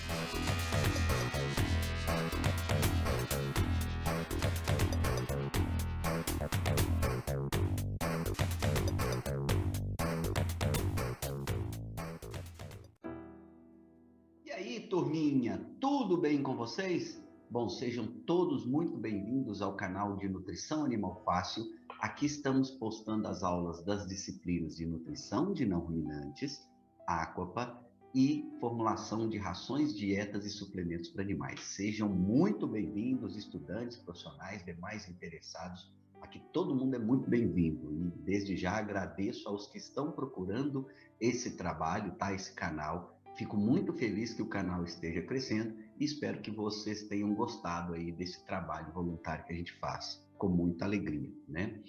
E aí, turminha, tudo bem com vocês? Bom, sejam todos muito bem-vindos ao canal de Nutrição Animal Fácil. Aqui estamos postando as aulas das disciplinas de nutrição de não ruminantes, Aquapa e formulação de rações, dietas e suplementos para animais. Sejam muito bem-vindos, estudantes, profissionais, demais interessados. Aqui todo mundo é muito bem-vindo e desde já agradeço aos que estão procurando esse trabalho, tá? Esse canal. Fico muito feliz que o canal esteja crescendo e espero que vocês tenham gostado aí desse trabalho voluntário que a gente faz, com muita alegria, né?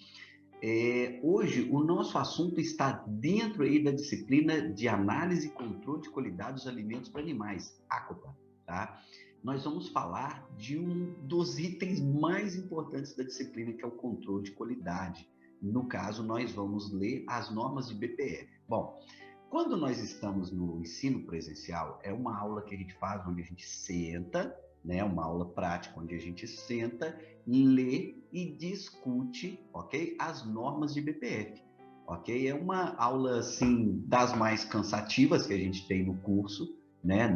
Hoje, o nosso assunto está dentro aí da disciplina de análise e controle de qualidade dos alimentos para animais, ACOPA, tá? Nós vamos falar de um dos itens mais importantes da disciplina, que é o controle de qualidade. No caso, nós vamos ler as normas de BPF. Bom, quando nós estamos no ensino presencial, é uma aula que a gente faz onde a gente senta, né? Uma aula prática onde a gente senta, lê e discute, ok? As normas de BPF, ok? É uma aula, assim, das mais cansativas que a gente tem no curso, né?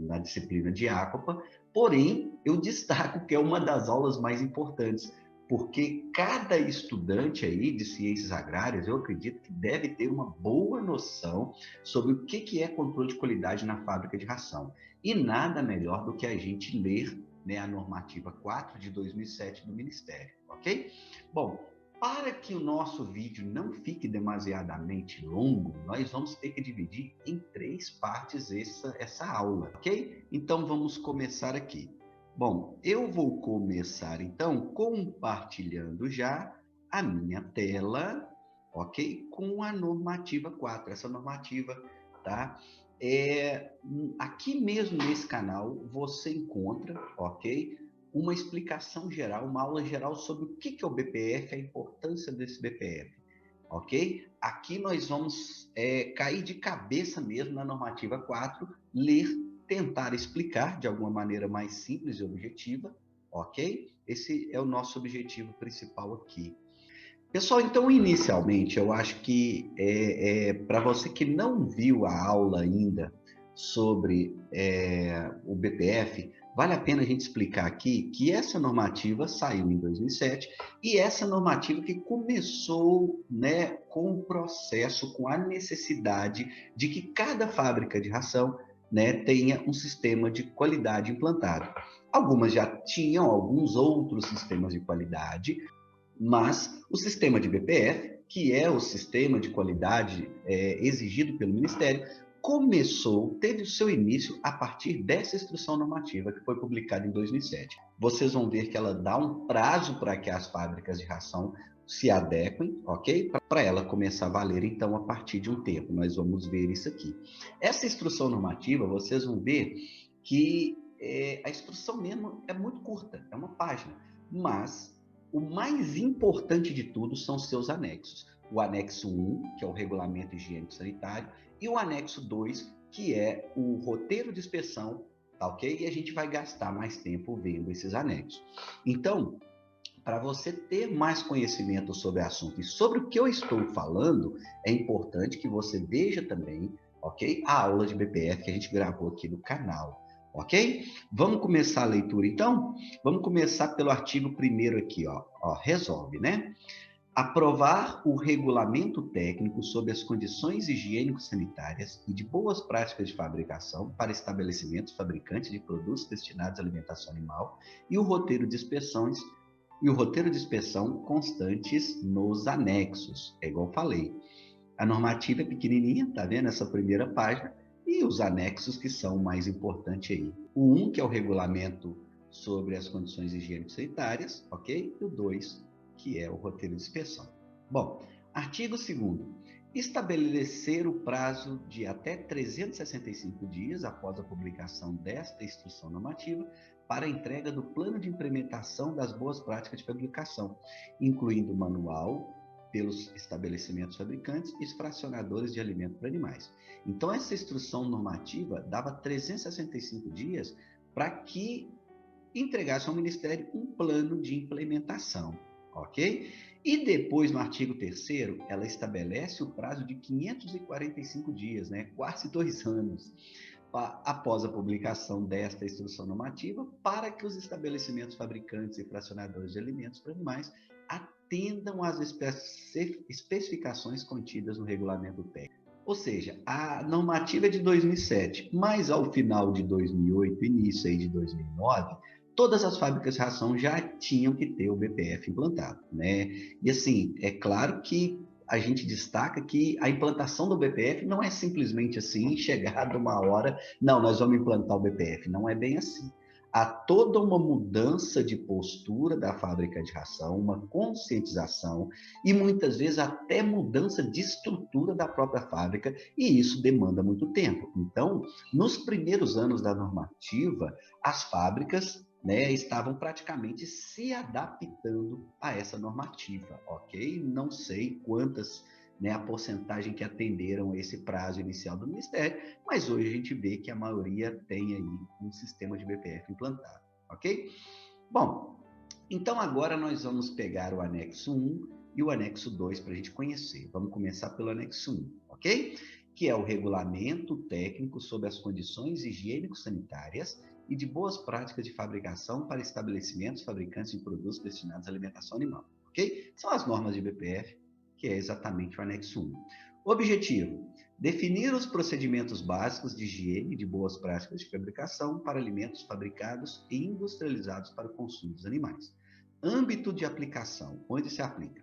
Na disciplina de Aquapa, porém, eu destaco que é uma das aulas mais importantes, porque cada estudante aí de ciências agrárias, eu acredito que deve ter uma boa noção sobre o que é controle de qualidade na fábrica de ração. E nada melhor do que a gente ler, né, a normativa 4 de 2007 do Ministério, ok? Bom, para que o nosso vídeo não fique demasiadamente longo, nós vamos ter que dividir em 3 partes essa aula, ok? Então vamos começar aqui. Bom, eu vou começar então compartilhando já a minha tela, ok? Com a normativa 4, essa normativa, tá? Aqui mesmo nesse canal você encontra, ok? Uma explicação geral, uma aula geral sobre o que é o BPF, a importância desse BPF, ok? Aqui nós vamos cair de cabeça mesmo na normativa 4, ler, tentar explicar de alguma maneira mais simples e objetiva, ok? Esse é o nosso objetivo principal aqui. Pessoal, então, inicialmente, eu acho que para você que não viu a aula ainda sobre o BPF, vale a pena a gente explicar aqui que essa normativa saiu em 2007 e essa normativa que começou, né, com o processo, com a necessidade de que cada fábrica de ração, né, tenha um sistema de qualidade implantado. Algumas já tinham alguns outros sistemas de qualidade, mas o sistema de BPF, que é o sistema de qualidade exigido pelo Ministério, teve o seu início a partir dessa instrução normativa que foi publicada em 2007. Vocês vão ver que ela dá um prazo para que as fábricas de ração se adequem, ok? Para ela começar a valer, então, a partir de um tempo. Nós vamos ver isso aqui. Essa instrução normativa, vocês vão ver que a instrução mesmo é muito curta, é uma página, mas o mais importante de tudo são seus anexos. O anexo 1, que é o regulamento higiênico sanitário, e o anexo 2, que é o roteiro de inspeção, tá ok? E a gente vai gastar mais tempo vendo esses anexos. Então, para você ter mais conhecimento sobre o assunto e sobre o que eu estou falando, é importante que você veja também, ok? A aula de BPF que a gente gravou aqui no canal. Ok? Vamos começar a leitura, então? Vamos começar pelo artigo 1º aqui, ó. Resolve, né? Aprovar o regulamento técnico sobre as condições higiênico-sanitárias e de boas práticas de fabricação para estabelecimentos fabricantes de produtos destinados à alimentação animal e o roteiro de inspeção constantes nos anexos. É igual eu falei. A normativa é pequenininha, tá vendo? Essa primeira página. E os anexos que são o mais importante aí. O 1, que é o regulamento sobre as condições higiênico-sanitárias, ok? E o 2, que é o roteiro de inspeção. Bom, artigo 2º. Estabelecer o prazo de até 365 dias após a publicação desta instrução normativa para a entrega do plano de implementação das boas práticas de fabricação, incluindo manual, pelos estabelecimentos fabricantes e fracionadores de alimento para animais. Então, essa instrução normativa dava 365 dias para que entregasse ao Ministério um plano de implementação, ok? E depois, no artigo 3º, ela estabelece o prazo de 545 dias, né? Quase 2 anos, após a publicação desta instrução normativa, para que os estabelecimentos fabricantes e fracionadores de alimentos para animais atendam às especificações contidas no regulamento técnico. Ou seja, a normativa é de 2007, mas ao final de 2008, início aí de 2009, todas as fábricas de ração já tinham que ter o BPF implantado, né? E assim, é claro que a gente destaca que a implantação do BPF não é simplesmente assim, chegar de uma hora, não, nós vamos implantar o BPF. Não é bem assim. Há toda uma mudança de postura da fábrica de ração, uma conscientização e muitas vezes até mudança de estrutura da própria fábrica, e isso demanda muito tempo. Então, nos primeiros anos da normativa, as fábricas, né, estavam praticamente se adaptando a essa normativa, ok? Não sei quantas, né, a porcentagem que atenderam a esse prazo inicial do Ministério, mas hoje a gente vê que a maioria tem aí um sistema de BPF implantado, ok? Bom, então agora nós vamos pegar o anexo 1 e o anexo 2 para a gente conhecer. Vamos começar pelo anexo 1, ok? Que é o regulamento técnico sobre as condições higiênico-sanitárias e de boas práticas de fabricação para estabelecimentos fabricantes de produtos destinados à alimentação animal, ok? São as normas de BPF, que é exatamente o anexo 1. Objetivo: definir os procedimentos básicos de higiene e de boas práticas de fabricação para alimentos fabricados e industrializados para o consumo dos animais. Âmbito de aplicação: onde se aplica?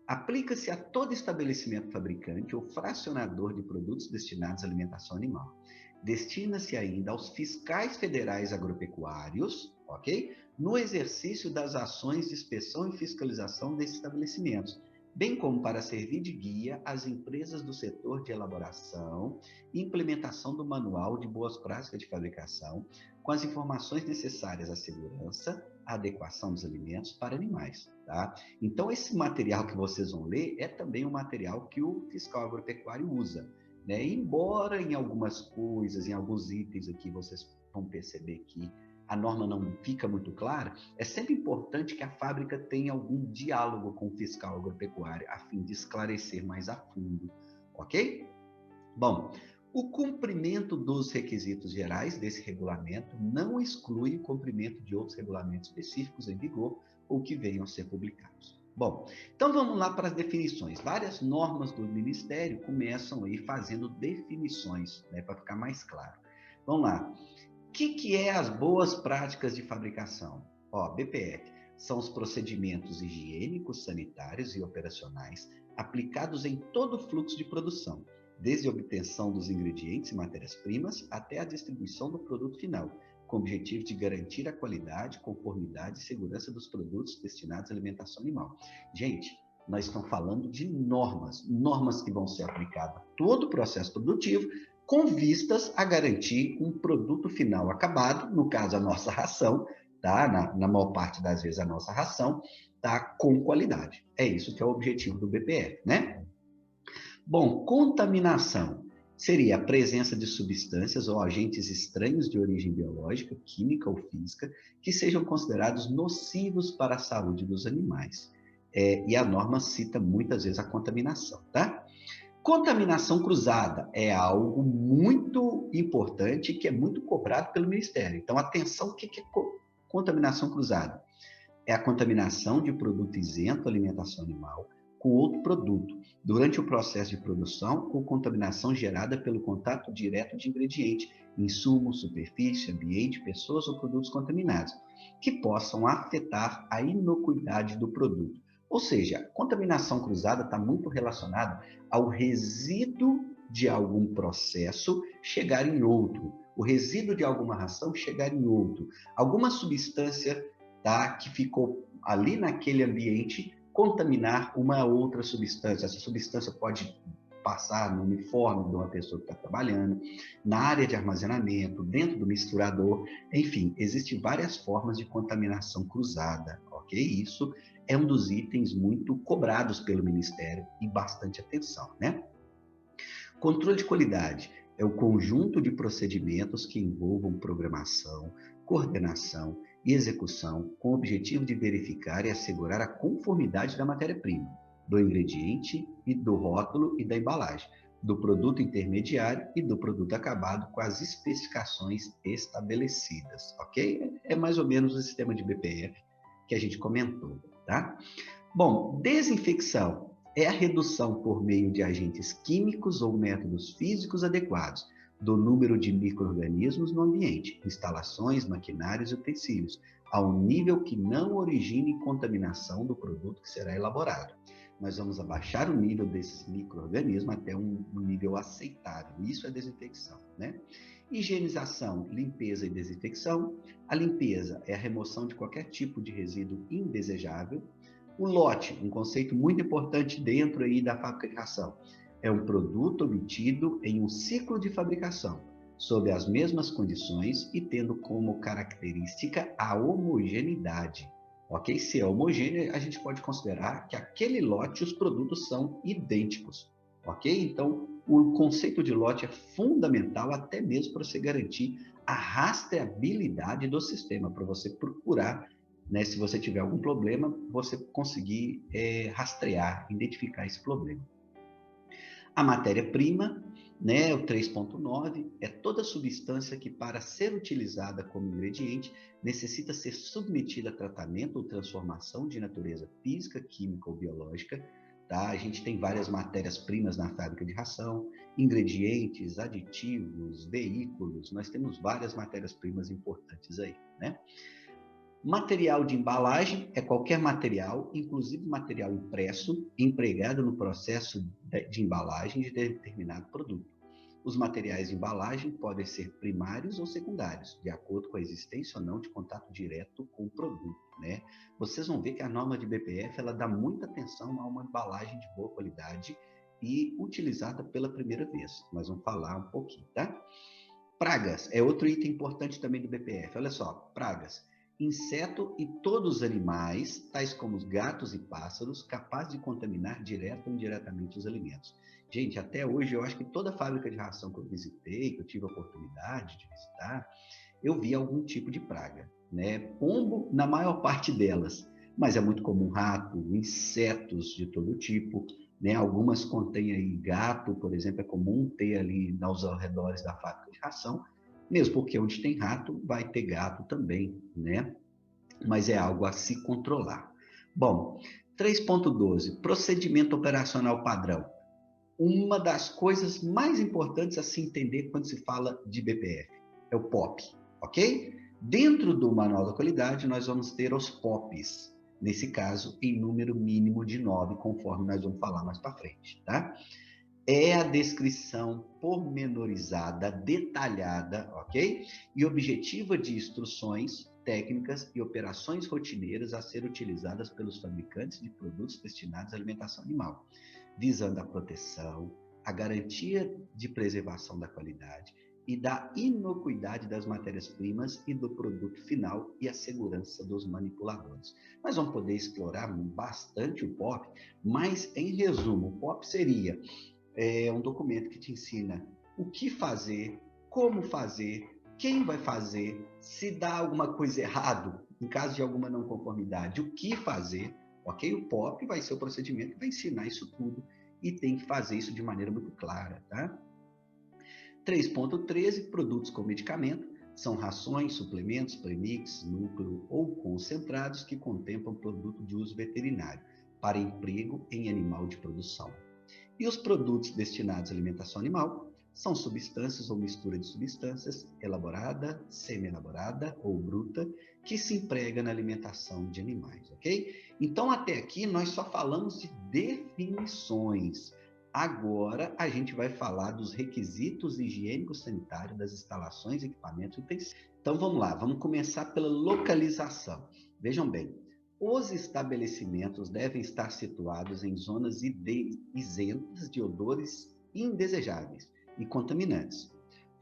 Aplica-se a todo estabelecimento fabricante ou fracionador de produtos destinados à alimentação animal. Destina-se ainda aos fiscais federais agropecuários, ok? No exercício das ações de inspeção e fiscalização desses estabelecimentos, bem como para servir de guia às empresas do setor de elaboração e implementação do Manual de Boas Práticas de Fabricação, com as informações necessárias à segurança, à adequação dos alimentos para animais, tá? Então, esse material que vocês vão ler é também um material que o fiscal agropecuário usa, né? Embora em algumas coisas, em alguns itens aqui, vocês vão perceber que a norma não fica muito clara, é sempre importante que a fábrica tenha algum diálogo com o fiscal agropecuário, a fim de esclarecer mais a fundo, ok? Bom, o cumprimento dos requisitos gerais desse regulamento não exclui o cumprimento de outros regulamentos específicos em vigor ou que venham a ser publicados. Bom, então vamos lá para as definições. Várias normas do Ministério começam aí fazendo definições, né, para ficar mais claro. Vamos lá. O que é as boas práticas de fabricação? BPF, são os procedimentos higiênicos, sanitários e operacionais aplicados em todo o fluxo de produção, desde a obtenção dos ingredientes e matérias-primas até a distribuição do produto final, com o objetivo de garantir a qualidade, conformidade e segurança dos produtos destinados à alimentação animal. Gente, nós estamos falando de normas que vão ser aplicadas a todo o processo produtivo, com vistas a garantir um produto final acabado, no caso a nossa ração, tá? Na maior parte das vezes a nossa ração, tá? Com qualidade. É isso que é o objetivo do BPF, né? Bom, contaminação seria a presença de substâncias ou agentes estranhos de origem biológica, química ou física que sejam considerados nocivos para a saúde dos animais. E a norma cita muitas vezes a contaminação, tá? Contaminação cruzada é algo muito importante que é muito cobrado pelo Ministério. Então, atenção, o que é contaminação cruzada? É a contaminação de produto isento à alimentação animal com outro produto, durante o processo de produção, com contaminação gerada pelo contato direto de ingrediente, insumo, superfície, ambiente, pessoas ou produtos contaminados, que possam afetar a inocuidade do produto. Ou seja, contaminação cruzada está muito relacionada ao resíduo de algum processo chegar em outro, o resíduo de alguma ração chegar em outro, alguma substância, tá, que ficou ali naquele ambiente contaminar uma outra substância. Essa substância pode passar no uniforme de uma pessoa que está trabalhando, na área de armazenamento, dentro do misturador, enfim, existem várias formas de contaminação cruzada, ok? Isso é um dos itens muito cobrados pelo Ministério e bastante atenção, né? Controle de qualidade é o conjunto de procedimentos que envolvam programação, coordenação e execução com o objetivo de verificar e assegurar a conformidade da matéria-prima, do ingrediente e do rótulo e da embalagem, do produto intermediário e do produto acabado com as especificações estabelecidas, ok? É mais ou menos o sistema de BPF que a gente comentou, tá? Bom, desinfecção é a redução por meio de agentes químicos ou métodos físicos adequados do número de micro-organismos no ambiente, instalações, maquinários e utensílios, ao nível que não origine contaminação do produto que será elaborado. Nós vamos abaixar o nível desses micro-organismos até um nível aceitável. Isso é desinfecção, né? Higienização, limpeza e desinfecção. A limpeza é a remoção de qualquer tipo de resíduo indesejável. O lote, um conceito muito importante dentro aí da fábrica de ração, é um produto obtido em um ciclo de fabricação, sob as mesmas condições e tendo como característica a homogeneidade. Ok? Se é homogêneo, a gente pode considerar que aquele lote, os produtos são idênticos. Ok? Então, o conceito de lote é fundamental até mesmo para você garantir a rastreabilidade do sistema, para você procurar, né, se você tiver algum problema, você conseguir rastrear, identificar esse problema. A matéria-prima, né, o 3.9, é toda substância que, para ser utilizada como ingrediente, necessita ser submetida a tratamento ou transformação de natureza física, química ou biológica. Tá? A gente tem várias matérias-primas na fábrica de ração, ingredientes, aditivos, veículos, nós temos várias matérias-primas importantes aí, né? Material de embalagem é qualquer material, inclusive material impresso, empregado no processo de embalagem de determinado produto. Os materiais de embalagem podem ser primários ou secundários, de acordo com a existência ou não de contato direto com o produto, né? Vocês vão ver que a norma de BPF ela dá muita atenção a uma embalagem de boa qualidade e utilizada pela primeira vez. Nós vamos falar um pouquinho, tá? Pragas é outro item importante também do BPF. Olha só, pragas. Inseto e todos os animais, tais como os gatos e pássaros, capazes de contaminar direto ou indiretamente os alimentos. Gente, até hoje eu acho que toda fábrica de ração que eu visitei, que eu tive a oportunidade de visitar, eu vi algum tipo de praga, né? Pombo na maior parte delas, mas é muito comum rato, insetos de todo tipo, né? Algumas contêm aí gato, por exemplo, é comum ter ali aos arredores da fábrica de ração, mesmo porque onde tem rato vai ter gato também, né? Mas é algo a se controlar. Bom, 3.12, procedimento operacional padrão. Uma das coisas mais importantes a se entender quando se fala de BPF é o POP, ok? Dentro do Manual da Qualidade, nós vamos ter os POPs, nesse caso, em número mínimo de 9, conforme nós vamos falar mais para frente, tá? É a descrição pormenorizada, detalhada, ok? E objetiva de instruções técnicas e operações rotineiras a ser utilizadas pelos fabricantes de produtos destinados à alimentação animal, visando a proteção, a garantia de preservação da qualidade e da inocuidade das matérias-primas e do produto final e a segurança dos manipuladores. Nós vamos poder explorar bastante o POP, mas, em resumo, o POP seria um documento que te ensina o que fazer, como fazer, quem vai fazer, se dá alguma coisa errado, em caso de alguma não conformidade, o que fazer, ok? O POP vai ser o procedimento que vai ensinar isso tudo e tem que fazer isso de maneira muito clara, tá? 3.13, produtos com medicamento, são rações, suplementos, premix, núcleo ou concentrados que contemplam produto de uso veterinário para emprego em animal de produção. E os produtos destinados à alimentação animal são substâncias ou mistura de substâncias elaborada, semi-elaborada ou bruta que se emprega na alimentação de animais, ok? Então, até aqui, nós só falamos de definições. Agora, a gente vai falar dos requisitos higiênicos sanitários das instalações, equipamentos e utensílios. Então, vamos lá, vamos começar pela localização. Vejam bem, os estabelecimentos devem estar situados em zonas isentas de odores indesejáveis e contaminantes,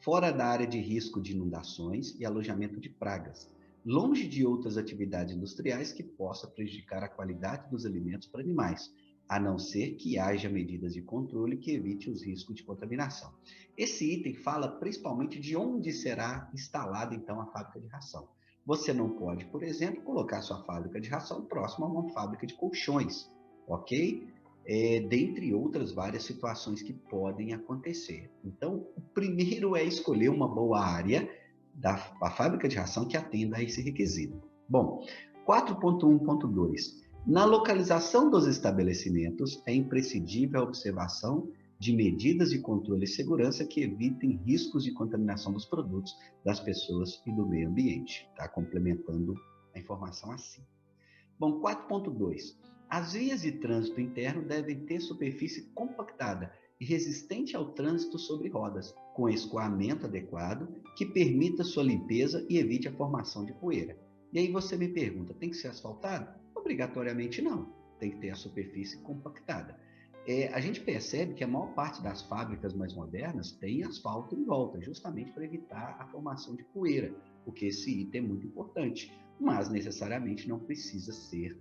fora da área de risco de inundações e alojamento de pragas, longe de outras atividades industriais que possam prejudicar a qualidade dos alimentos para animais, a não ser que haja medidas de controle que evite os riscos de contaminação. Esse item fala principalmente de onde será instalada, então, a fábrica de ração. Você não pode, por exemplo, colocar sua fábrica de ração próxima a uma fábrica de colchões, ok? Dentre outras várias situações que podem acontecer. Então, o primeiro é escolher uma boa área da fábrica de ração que atenda a esse requisito. Bom, 4.1.2. Na localização dos estabelecimentos, é imprescindível a observação de medidas de controle e segurança que evitem riscos de contaminação dos produtos, das pessoas e do meio ambiente. Tá? Complementando a informação assim. Bom, 4.2. As vias de trânsito interno devem ter superfície compactada e resistente ao trânsito sobre rodas, com escoamento adequado que permita sua limpeza e evite a formação de poeira. E aí você me pergunta, tem que ser asfaltado? Obrigatoriamente não, tem que ter a superfície compactada. A gente percebe que a maior parte das fábricas mais modernas tem asfalto em volta, justamente para evitar a formação de poeira, porque esse item é muito importante, mas necessariamente não precisa ser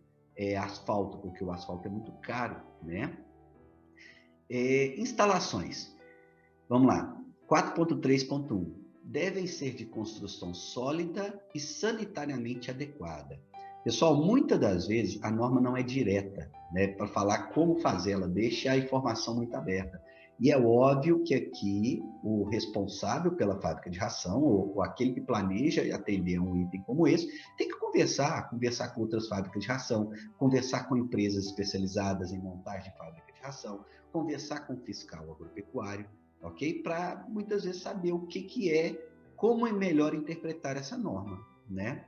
asfalto, porque o asfalto é muito caro, né? Instalações. Vamos lá. 4.3.1. Devem ser de construção sólida e sanitariamente adequada. Pessoal, muitas das vezes a norma não é direta, né? Para falar como fazer, ela deixa a informação muito aberta. E é óbvio que aqui o responsável pela fábrica de ração, ou aquele que planeja atender um item como esse, tem que conversar com outras fábricas de ração, conversar com empresas especializadas em montagem de fábrica de ração, conversar com o fiscal agropecuário, ok? Para muitas vezes saber o que é, como é melhor interpretar essa norma, né?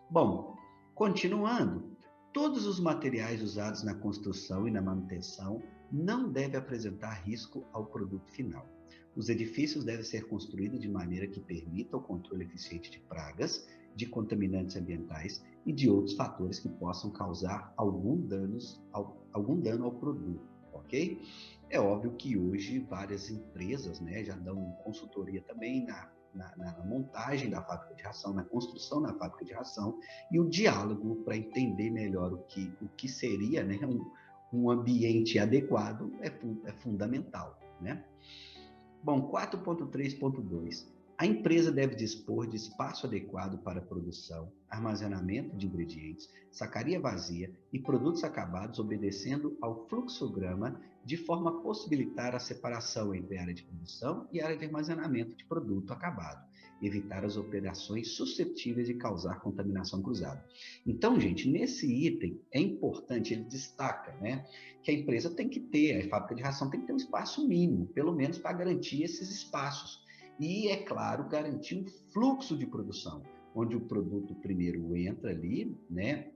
Bom, continuando, todos os materiais usados na construção e na manutenção não devem apresentar risco ao produto final. Os edifícios devem ser construídos de maneira que permita o controle eficiente de pragas, de contaminantes ambientais e de outros fatores que possam causar algum dano ao produto, ok? É óbvio que hoje várias empresas, né, já dão consultoria também na montagem da fábrica de ração, na construção da fábrica de ração, e o diálogo para entender melhor o que seria, né, um ambiente adequado é fundamental, né? Bom, 4.3.2. A empresa deve dispor de espaço adequado para produção, armazenamento de ingredientes, sacaria vazia e produtos acabados, obedecendo ao fluxograma de forma a possibilitar a separação entre área de produção e área de armazenamento de produto acabado, evitar as operações suscetíveis de causar contaminação cruzada. Então, gente, nesse item é importante, ele destaca, né, que a empresa tem que ter, a fábrica de ração tem que ter um espaço mínimo, pelo menos para garantir esses espaços. E, é claro, garantir um fluxo de produção, onde o produto primeiro entra ali, né,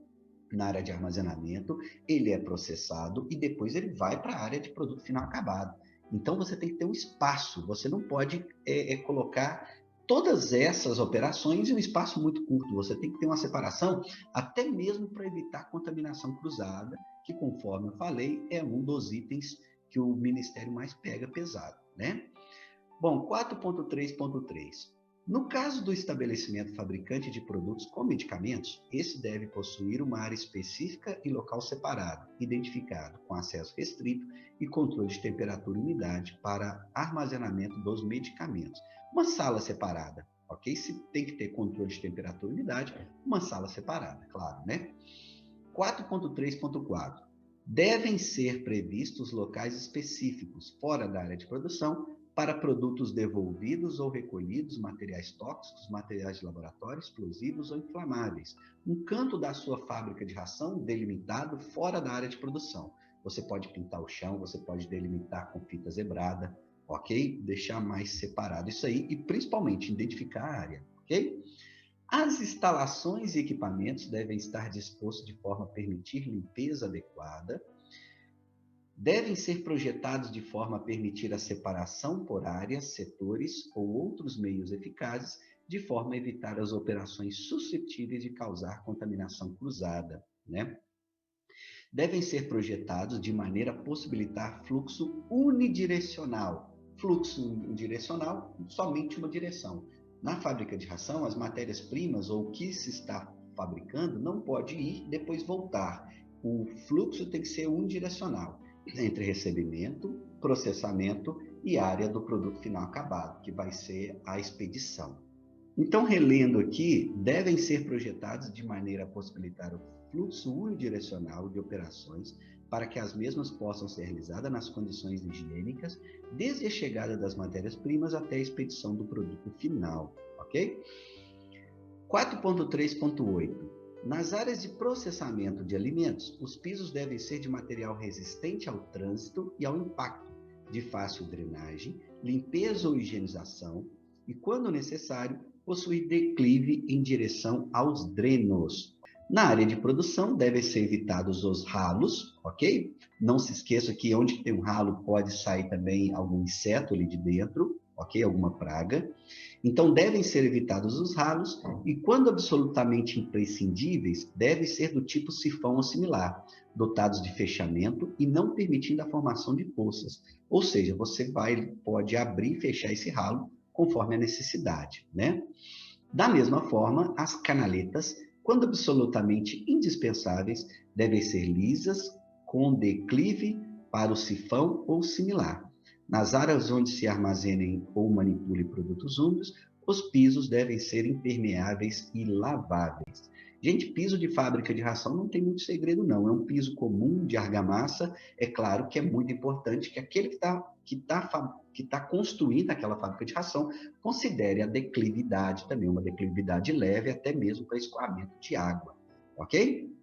na área de armazenamento, ele é processado e depois ele vai para a área de produto final acabado. Então, você tem que ter um espaço, você não pode colocar todas essas operações em um espaço muito curto, você tem que ter uma separação, até mesmo para evitar contaminação cruzada, que, conforme eu falei, é um dos itens que o Ministério mais pega pesado, né? Bom, 4.3.3. No caso do estabelecimento fabricante de produtos com medicamentos, esse deve possuir uma área específica e local separado, identificado, com acesso restrito e controle de temperatura e umidade para armazenamento dos medicamentos. Uma sala separada, ok? Se tem que ter controle de temperatura e umidade, uma sala separada, claro, né? 4.3.4. Devem ser previstos locais específicos, fora da área de produção, para produtos devolvidos ou recolhidos, materiais tóxicos, materiais de laboratório, explosivos ou inflamáveis. Um canto da sua fábrica de ração delimitado fora da área de produção. Você pode pintar o chão, você pode delimitar com fita zebrada, ok? Deixar mais separado isso aí e principalmente identificar a área, ok? As instalações e equipamentos devem estar dispostos de forma a permitir limpeza adequada, devem ser projetados de forma a permitir a separação por áreas, setores ou outros meios eficazes, de forma a evitar as operações suscetíveis de causar contaminação cruzada, né? Devem ser projetados de maneira a possibilitar fluxo unidirecional. Fluxo unidirecional, somente uma direção. Na fábrica de ração, as matérias-primas ou o que se está fabricando não pode ir e depois voltar. O fluxo tem que ser unidirecional entre recebimento, processamento e área do produto final acabado, que vai ser a expedição. Então, relendo aqui, devem ser projetados de maneira a possibilitar o fluxo unidirecional de operações para que as mesmas possam ser realizadas nas condições higiênicas, desde a chegada das matérias-primas até a expedição do produto final, ok? 4.3.8. Nas áreas de processamento de alimentos, os pisos devem ser de material resistente ao trânsito e ao impacto, de fácil drenagem, limpeza ou higienização e, quando necessário, possuir declive em direção aos drenos. Na área de produção, devem ser evitados os ralos, ok? Não se esqueça que onde tem um ralo pode sair também algum inseto ali de dentro, ok? Alguma praga. Então, devem ser evitados os ralos e, quando absolutamente imprescindíveis, devem ser do tipo sifão ou similar, dotados de fechamento e não permitindo a formação de poças. Ou seja, você pode abrir e fechar esse ralo conforme a necessidade, né? Da mesma forma, as canaletas, quando absolutamente indispensáveis, devem ser lisas, com declive para o sifão ou similar. Nas áreas onde se armazenem ou manipulem produtos úmidos, os pisos devem ser impermeáveis e laváveis. Gente, piso de fábrica de ração não tem muito segredo, não. É um piso comum de argamassa. É claro que é muito importante que aquele que tá construindo aquela fábrica de ração considere a declividade também, uma declividade leve, até mesmo para escoamento de água, ok?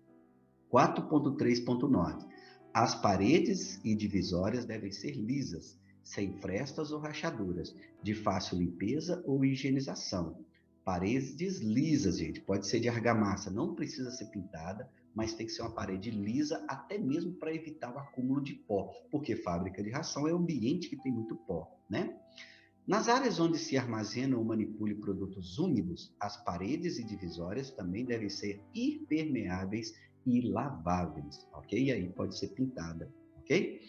4.3.9. As paredes e divisórias devem ser lisas, sem frestas ou rachaduras, de fácil limpeza ou higienização. Paredes lisas, gente, pode ser de argamassa, não precisa ser pintada, mas tem que ser uma parede lisa, até mesmo para evitar o acúmulo de pó, porque fábrica de ração é um ambiente que tem muito pó, né? Nas áreas onde se armazena ou manipule produtos úmidos, as paredes e divisórias também devem ser impermeáveis e laváveis, ok? E aí pode ser pintada, ok?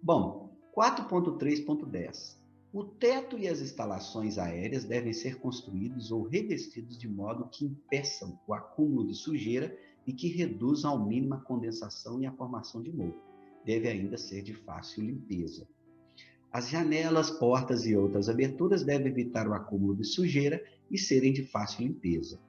Bom, 4.3.10. O teto e as instalações aéreas devem ser construídos ou revestidos de modo que impeçam o acúmulo de sujeira e que reduzam ao mínimo a condensação e a formação de mofo. Deve ainda ser de fácil limpeza. As janelas, portas e outras aberturas devem evitar o acúmulo de sujeira e serem de fácil limpeza.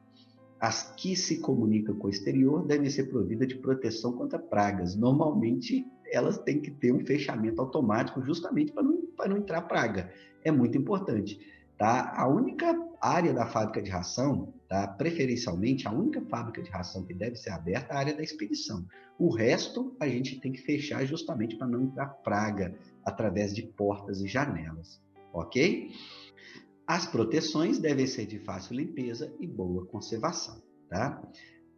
As que se comunicam com o exterior devem ser providas de proteção contra pragas. Normalmente, elas têm que ter um fechamento automático justamente para não entrar praga. É muito importante. Tá? A única área da fábrica de ração, tá? Preferencialmente, a única fábrica de ração que deve ser aberta é a área da expedição. O resto, a gente tem que fechar justamente para não entrar praga através de portas e janelas. Ok? As proteções devem ser de fácil limpeza e boa conservação, tá?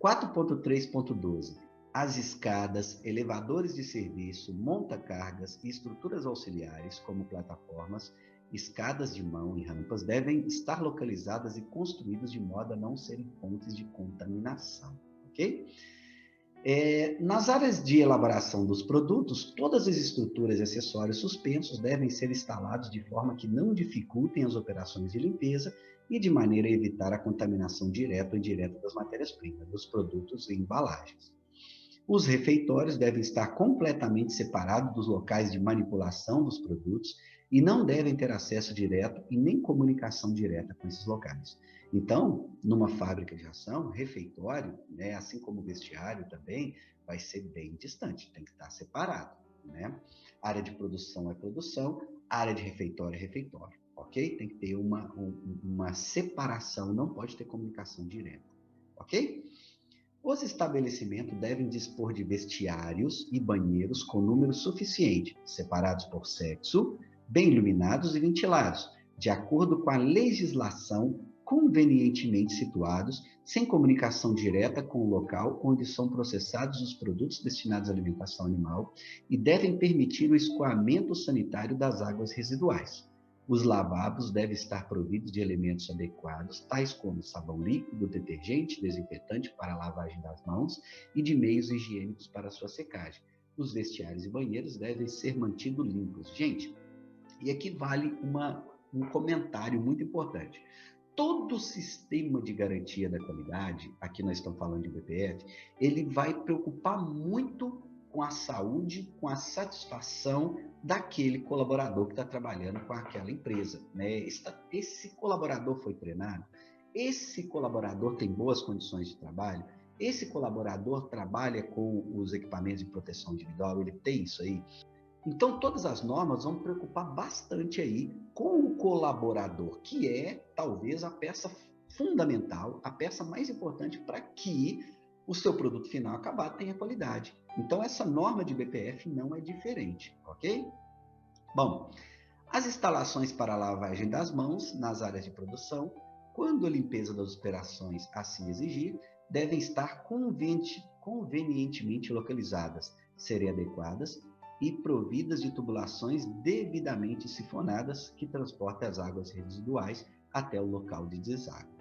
4.3.12. As escadas, elevadores de serviço, monta-cargas e estruturas auxiliares, como plataformas, escadas de mão e rampas, devem estar localizadas e construídas de modo a não serem fontes de contaminação, ok? Nas áreas de elaboração dos produtos, todas as estruturas e acessórios suspensos devem ser instalados de forma que não dificultem as operações de limpeza e de maneira a evitar a contaminação direta ou indireta das matérias-primas, dos produtos e embalagens. Os refeitórios devem estar completamente separados dos locais de manipulação dos produtos e não devem ter acesso direto e nem comunicação direta com esses locais. Então, numa fábrica de ração, refeitório, né, assim como vestiário também, vai ser bem distante, tem que estar separado, né? Área de produção é produção, área de refeitório é refeitório, ok? Tem que ter uma separação, não pode ter comunicação direta, ok? Os estabelecimentos devem dispor de vestiários e banheiros com número suficiente, separados por sexo, bem iluminados e ventilados, de acordo com a legislação, convenientemente situados, sem comunicação direta com o local onde são processados os produtos destinados à alimentação animal e devem permitir o escoamento sanitário das águas residuais. Os lavabos devem estar providos de elementos adequados, tais como sabão líquido, detergente, desinfetante para a lavagem das mãos e de meios higiênicos para sua secagem. Os vestiários e banheiros devem ser mantidos limpos. Gente, e aqui vale um comentário muito importante. todo o sistema de garantia da qualidade, aqui nós estamos falando de BPF, ele vai preocupar muito com a saúde, com a satisfação daquele colaborador que está trabalhando com aquela empresa, né? Esse colaborador foi treinado, esse colaborador tem boas condições de trabalho, esse colaborador trabalha com os equipamentos de proteção individual, ele tem isso aí. Então, todas as normas vão preocupar bastante aí com o colaborador, que é talvez a peça fundamental, a peça mais importante para que o seu produto final acabado tenha qualidade. Então, essa norma de BPF não é diferente, ok? Bom, as instalações para lavagem das mãos nas áreas de produção, quando a limpeza das operações assim exigir, devem estar convenientemente localizadas, serem adequadas e providas de tubulações devidamente sifonadas que transportem as águas residuais até o local de deságua.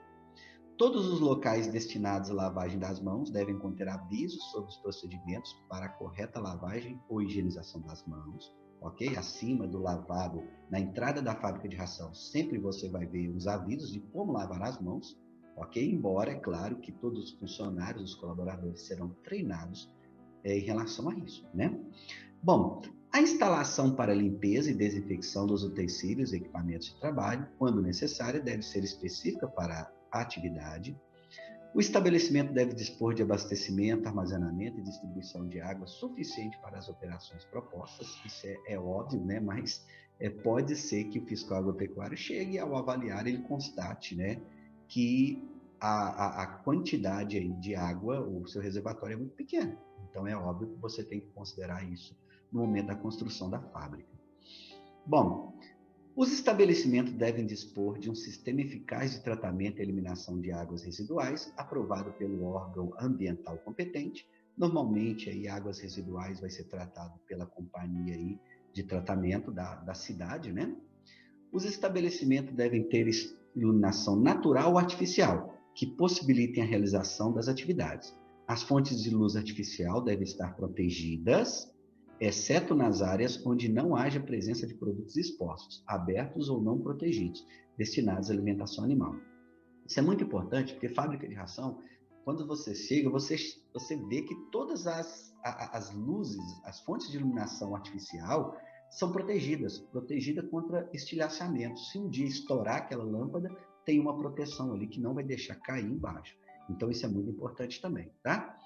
Todos os locais destinados à lavagem das mãos devem conter avisos sobre os procedimentos para a correta lavagem ou higienização das mãos, ok? Acima do lavabo, na entrada da fábrica de ração, sempre você vai ver os avisos de como lavar as mãos, ok? Embora, é claro, que todos os funcionários, os colaboradores serão treinados em relação a isso, né? Bom, a instalação para limpeza e desinfecção dos utensílios e equipamentos de trabalho, quando necessária, deve ser específica para a atividade. O estabelecimento deve dispor de abastecimento, armazenamento e distribuição de água suficiente para as operações propostas. Isso é óbvio, né? Mas pode ser que o fiscal agropecuário chegue ao avaliar, ele constate, né, que a quantidade aí de água, o seu reservatório é muito pequeno. Então, é óbvio que você tem que considerar isso no momento da construção da fábrica. Bom, os estabelecimentos devem dispor de um sistema eficaz de tratamento e eliminação de águas residuais, aprovado pelo órgão ambiental competente. Normalmente, aí, águas residuais vai ser tratado pela companhia aí de tratamento da cidade, né? Os estabelecimentos devem ter iluminação natural ou artificial, que possibilitem a realização das atividades. As fontes de luz artificial devem estar protegidas, exceto nas áreas onde não haja presença de produtos expostos, abertos ou não protegidos, destinados à alimentação animal. Isso é muito importante, porque fábrica de ração, quando você chega, você vê que todas as luzes, as fontes de iluminação artificial são protegidas contra estilhaçamento. Se um dia estourar aquela lâmpada, tem uma proteção ali que não vai deixar cair embaixo. Então, isso é muito importante também, tá?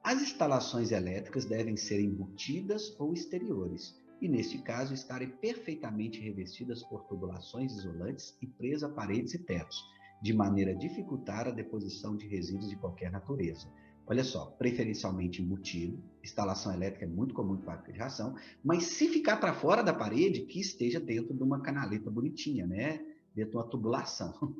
As instalações elétricas devem ser embutidas ou exteriores, e neste caso estarem perfeitamente revestidas por tubulações isolantes e presas a paredes e tetos, de maneira a dificultar a deposição de resíduos de qualquer natureza. Olha só, preferencialmente embutido, instalação elétrica é muito comum em fábrica de ração, mas se ficar para fora da parede, que esteja dentro de uma canaleta bonitinha, né? Dentro de uma tubulação.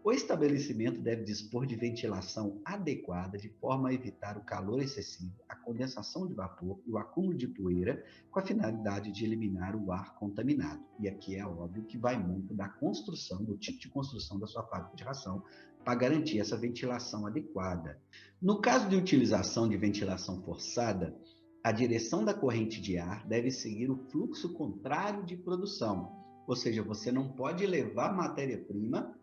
O estabelecimento deve dispor de ventilação adequada de forma a evitar o calor excessivo, a condensação de vapor e o acúmulo de poeira, com a finalidade de eliminar o ar contaminado. E aqui é óbvio que vai muito da construção, do tipo de construção da sua fábrica de ração, para garantir essa ventilação adequada. No caso de utilização de ventilação forçada, a direção da corrente de ar deve seguir o fluxo contrário de produção, ou seja, você não pode levar matéria-prima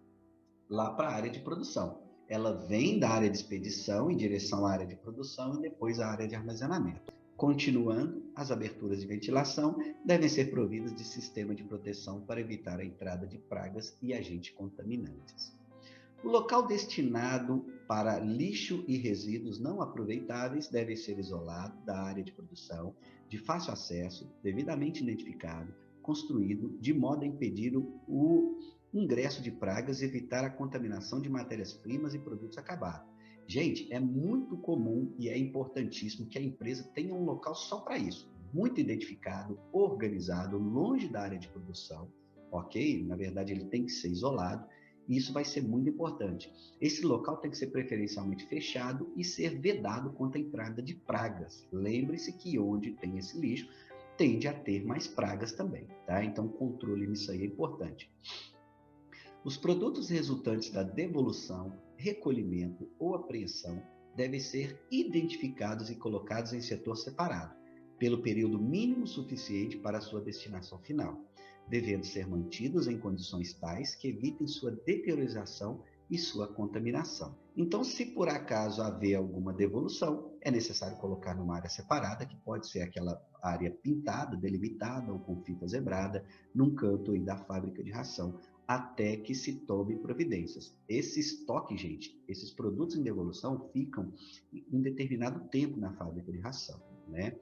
lá para a área de produção. Ela vem da área de expedição em direção à área de produção e depois à área de armazenamento. Continuando, as aberturas de ventilação devem ser providas de sistema de proteção para evitar a entrada de pragas e agentes contaminantes. O local destinado para lixo e resíduos não aproveitáveis deve ser isolado da área de produção, de fácil acesso, devidamente identificado, construído, de modo a impedir o ingresso de pragas e evitar a contaminação de matérias-primas e produtos acabados. Gente, é muito comum e é importantíssimo que a empresa tenha um local só para isso, muito identificado, organizado, longe da área de produção, ok? Na verdade, ele tem que ser isolado e isso vai ser muito importante. Esse local tem que ser preferencialmente fechado e ser vedado contra a entrada de pragas. Lembre-se que onde tem esse lixo, tende a ter mais pragas também, tá? Então, controle nisso aí é importante. Os produtos resultantes da devolução, recolhimento ou apreensão devem ser identificados e colocados em setor separado, pelo período mínimo suficiente para a sua destinação final. devendo ser mantidos em condições tais que evitem sua deteriorização e sua contaminação. Então, se por acaso haver alguma devolução, é necessário colocar numa área separada, que pode ser aquela área pintada, delimitada ou com fita zebrada, num canto aí da fábrica de ração, até que se tome providências. Esse estoque, gente, esses produtos em devolução ficam um determinado tempo na fábrica de ração, né?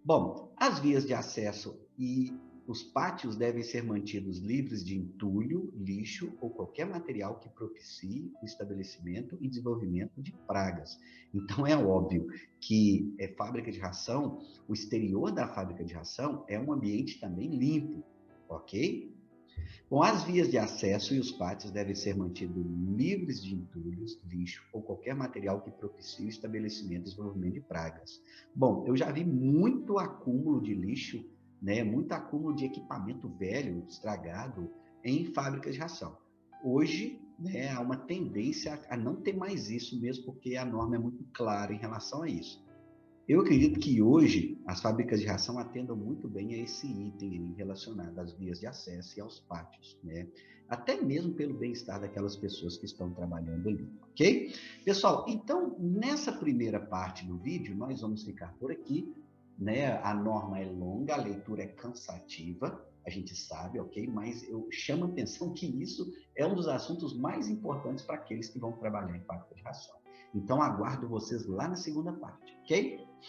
Bom, as vias de acesso e os pátios devem ser mantidos livres de entulho, lixo ou qualquer material que propicie o estabelecimento e desenvolvimento de pragas. Então, é óbvio que fábrica de ração, o exterior da fábrica de ração é um ambiente também limpo, ok? Bom, as vias de acesso e os pátios devem ser mantidos livres de entulhos, lixo ou qualquer material que propicie o estabelecimento e desenvolvimento de pragas. Bom, eu já vi muito acúmulo de lixo, né, muito acúmulo de equipamento velho, estragado, em fábricas de ração. Hoje, né, há uma tendência a não ter mais isso mesmo, porque a norma é muito clara em relação a isso. Eu acredito que hoje as fábricas de ração atendam muito bem a esse item relacionado às vias de acesso e aos pátios, né? Até mesmo pelo bem-estar daquelas pessoas que estão trabalhando ali, ok? Pessoal, então, nessa primeira parte do vídeo, nós vamos ficar por aqui, né? A norma é longa, a leitura é cansativa, a gente sabe, ok? Mas eu chamo a atenção que isso é um dos assuntos mais importantes para aqueles que vão trabalhar em fábrica de ração. Então, aguardo vocês lá na segunda parte, ok?